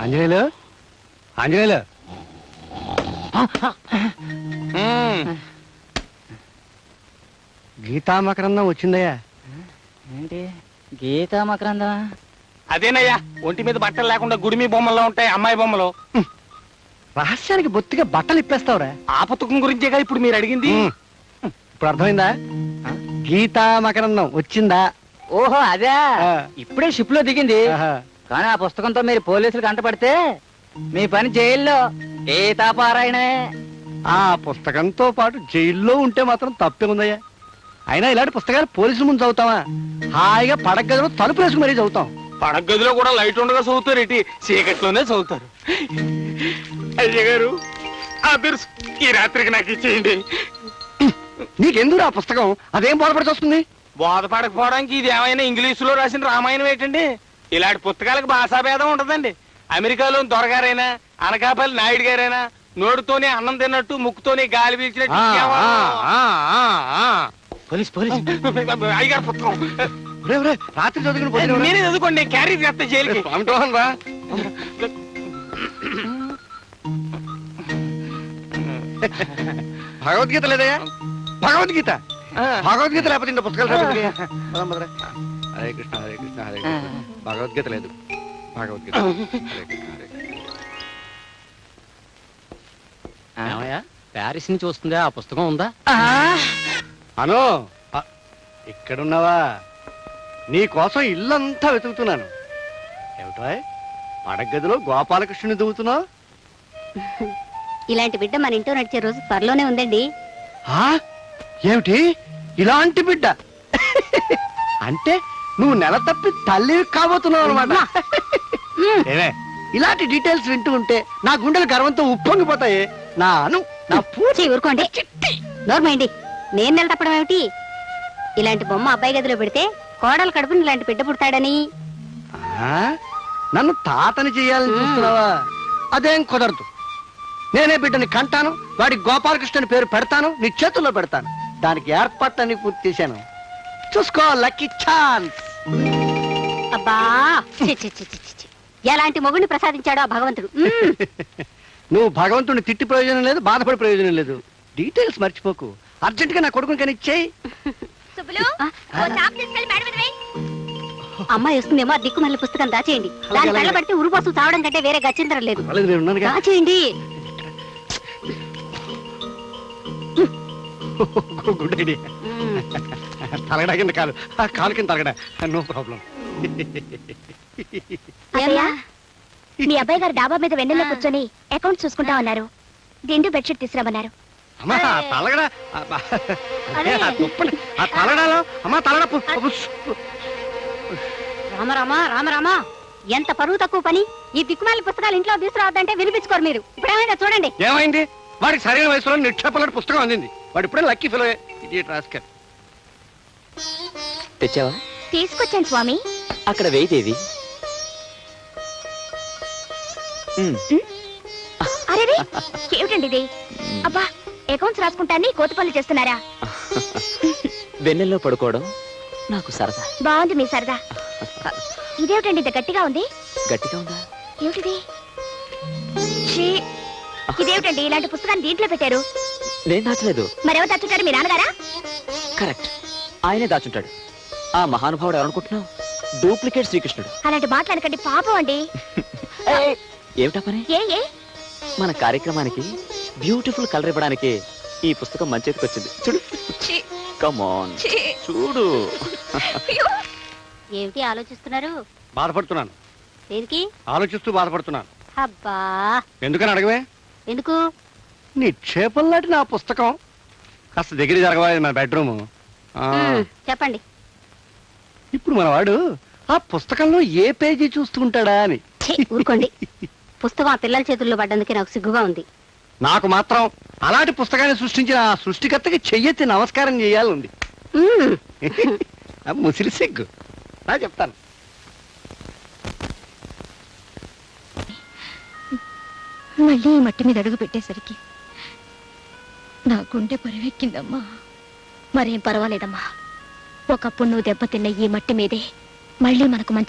ఆంజనేయులు ఆంజనేయులు గీతామకరందం వచ్చిందయ్యా. ఏంటి గీతామకరందం? అదేనయ్యా, ఒంటి మీద బట్టలు లేకుండా గుడిమి బొమ్మల్లో ఉంటాయి అమ్మాయి బొమ్మలు. రహస్యానికి బొత్తిగా బట్టలు ఇప్పేస్తావురా. ఆ పుస్తకం గురించేగా ఇప్పుడు మీరు అడిగింది. ఇప్పుడు అర్థమైందా? గీతామకరందం వచ్చిందా? ఓహో అదే, ఇప్పుడే షిప్ లో దిగింది. ఆహా. కానీ ఆ పుస్తకంతో మీరు పోలీసులు కంటపడితే మీ పని జైల్లో గీతాపారాయణమే. ఆ పుస్తకంతో పాటు జైల్లో ఉంటే మాత్రం తప్పే ఉందయ్యా. అయినా ఇలాంటి పుస్తకాలు పోలీసుల ముందు చదువుతావా? హాయిగా పడగదిలో తలుపు వేసుకుని మరీ చదువుతాం. పడక గదిలో కూడా లైట్ ఉండగా చదువుతారు, ఇటు చీకట్లోనే చదువుతారు. అయ్య గారు, ఆ బిర్స్ ఈ రాత్రికి నాకు ఇచ్చేయండి. నీకెందుకు ఆ పుస్తకం? అదేం బోధపడి వస్తుంది? బోధపడకపోవడానికి ఇది ఏమైనా ఇంగ్లీషులో రాసిన రామాయణం ఏంటండి? ఇలాంటి పుస్తకాలకు భాషాభేదం ఉండదండి. అమెరికాలో దొరగారైనా అనకాపల్లి నాయుడు గారైనా నోటితోనే అన్నం తిన్నట్టు ముక్కుతోనే గాలి పీల్చినట్టు పోలీస్ పోలీస్ అయ్యగారు పుస్తకం రాత్రి చదువుకుని నేనే చదువుకోండి, క్యారీ చేస్తా జైలుకి. భగవద్గీత లేదయ్యా? భగవద్గీత భగవద్గీత లేకపోతే ఇంత పుస్తకాలు హరే కృష్ణ హరే కృష్ణ హరే కృష్ణ. భగవద్గీత లేదు. భగవద్గీత ప్యారిస్ నుంచి వస్తుందా? ఆ పుస్తకం ఉందా? అను ఇక్కడున్నావా? నీ కోసం ఇల్లంతా వెతుకుతున్నాను. ఏమిటో పడగదిలో గోపాలకృష్ణుని దువ్వుతున్నావు? ఇలాంటి బిడ్డ మన ఇంట్లో నడిచే రోజు త్వరలోనే ఉందండి. ఏమిటి ఇలాంటి బిడ్డ? అంటే నువ్వు నెల తప్పి తల్లి కాబోతున్నావు అనమాట. ఇలాంటి డీటెయిల్స్ వింటూ ఉంటే నా గుండెలు గర్వంతో ఉప్పొంగిపోతాయి. నా పూచి ఊరుకోండి, నోర్మైండి. నేను నెల తప్పడం ఏమిటి? ఇలాంటి బొమ్మ అబ్బాయి గదిలో పెడితే కోడలు కడుపుని ఇలాంటి బిడ్డ పుడతాడని. నన్ను తాతని చేయాలని చూస్తున్నావా? అదేం కుదరదు. నేనే బిడ్డని కంటాను, వాడి గోపాలకృష్ణని పేరు పెడతాను, నీ చేతుల్లో పెడతాను. దానికి ఏర్పాట్లన్నీ పూర్తి చేశాను. చూసుకో, లక్కీ ఛాన్స్. అబ్బా, ఎలాంటి మొగుడిని ప్రసాదించాడో ఆ భగవంతుడు. నువ్వు భగవంతుడిని తిట్టి ప్రయోజనం లేదు, బాధపడి ప్రయోజనం లేదు. డీటెయిల్స్ మర్చిపోకు. అర్జెంట్ గా నా కొడుకుని కానీ ఇచ్చేయి. అమ్మాయి వస్తుందేమో, ఆ దిక్కు మళ్ళీ పుస్తకం దాచేయండి. దాని వెళ్ళబడితే ఉరుపోసు చావడం కంటే వేరే గచ్చిందరం లేదు. దాచేయండి. Good idea. తలగడా కింద కాలు, కాలు కింద తలగడా, నో ప్రాబ్లం. మీ అబ్బాయి గారు డాబా మీద వెన్నెల్లో కూర్చొని అకౌంట్ చూసుకుంటా ఉన్నారు. దిండు బెడ్షీట్ తీసుకురామన్నారు. రామరామా రామరామా, ఎంత పరువు తక్కువ పని. ఈ దిక్కుమాలి పుస్తకాలు ఇంట్లో తీసుకురావద్దంటే వినిపించుకోరు మీరు. ఇప్పుడేమైనా చూడండి. ఏమైంది? వాడికి సరైన వయసులో నిక్షేపలాంటి పుస్తకం అందింది. వాడు ఇప్పుడే లక్కీ ఫెలో. తెచ్చావా? తీసుకొచ్చాను స్వామి. అక్కడ వేయిదేవి. అరే ఏమిటండి ఇది? అబ్బా, అకౌంట్స్ రాసుకుంటాన్ని కోతపల్లి చేస్తున్నారా? వెన్నెల్లో పడుకోవడం నాకు సరదా. బాగుంది మీ సరదా. ఇదేమిటండి ఇంత గట్టిగా ఉంది? గట్టిగా ఉందా? ఏమిటిది? ఇదేమిటండి ఇలాంటి పుస్తకాన్ని దీంట్లో పెట్టారు? నేను దాచలేదు. మరెవరు దాచుంటారు? మీ నాన్నగారా? కరెక్ట్, ఆయనే దాచుంటాడు. ఆ మహానుభావుడు ఎవరనుకుంటున్నావు? డూప్లికేట్ శ్రీకృష్ణుడు. అలాంటి మాటలు అనకండి, పాపం అండి. ఏమిటా పని? మన కార్యక్రమానికి బ్యూటిఫుల్ కలర్ ఇవ్వడానికి ఈ పుస్తకం మంచి చేతికి వచ్చింది. చూడు, కమ్ ఆన్, చూడు. ఏమిటి ఆలోచిస్తున్నారు? బాధపడుతున్నాను. దేనికి ఆలోచిస్తూ బాధపడుతున్నాను. అబ్బా, ఎందుకని అడగవే? ఎందుకు? నిక్షేపంలాంటి నా పుస్తకం కాస్త దగ్గర జరగవాలి. మన బెడ్రూమ్. చెప్పండి. ఇప్పుడు మన వాడు ఆ పుస్తకంలో ఏ పేజీ చూస్తుంటాడా అని. ఊరుకోండి. పుస్తకం ఆ పిల్లల చేతుల్లో పడ్డందుకే నాకు సిగ్గుగా ఉంది. నాకు మాత్రం అలాంటి పుస్తకాన్ని సృష్టించిన ఆ సృష్టికర్తకి చెయ్యెత్తి నమస్కారం చేయాలి ఉంది. ముసిరి సిగ్గు. నా చెప్తాను. మళ్ళీ ఈ మట్టి మీద అడుగు పెట్టేసరికి నా గుండె పరివెక్కిందమ్మా. మరేం పర్వాలేదమ్మా. ఒకప్పుడు నువ్వు దెబ్బతిన్న ఈ మట్టి మీదే మళ్ళీ మనకు మంచి